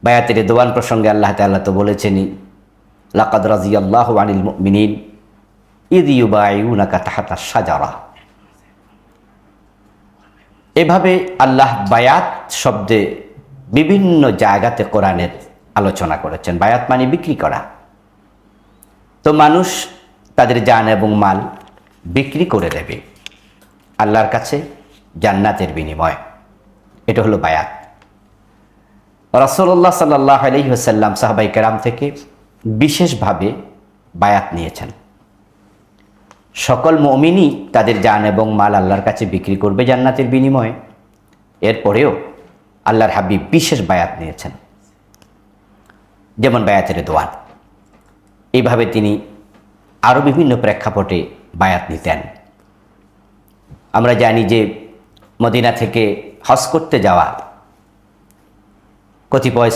বায়াতের রিদওয়ান প্রসঙ্গে আল্লাহ তাআলা তো বলেছেনই, লাকাদ রাযিয়াল্লাহু আনিল মুমিনিন ইয ইউবাইউনাকা তাহতা শাজারা। এভাবে আল্লাহ বায়াত শব্দে বিভিন্ন জায়গাতে কোরআনের আলোচনা করেছেন। বায়াত মানে বিক্রি করা। তো মানুষ তাদের জান এবং মাল বিক্রি করে দেবে আল্লাহর কাছে জান্নাতের বিনিময়। এটা হলো বায়াত। রাসূলুল্লাহ সাল্লাল্লাহু আলাইহি ওয়াসাল্লাম সাহাবায়ে কেরাম থেকে বিশেষভাবে বায়াত নিয়েছেন। সকল মুমিনই তাদের জান এবং মাল আল্লাহর কাছে বিক্রি করবে জান্নাতের বিনিময়ে। এরপরেও আল্লাহর হাবিব বিশেষ বায়াত নিয়েছেন, যেমন বায়াতের রিদওয়ান। এইভাবে তিনি আরও বিভিন্ন প্রেক্ষাপটে বায়াত নিতেন। আমরা জানি যে মদিনা থেকে হজ করতে যাওয়া কতিপয়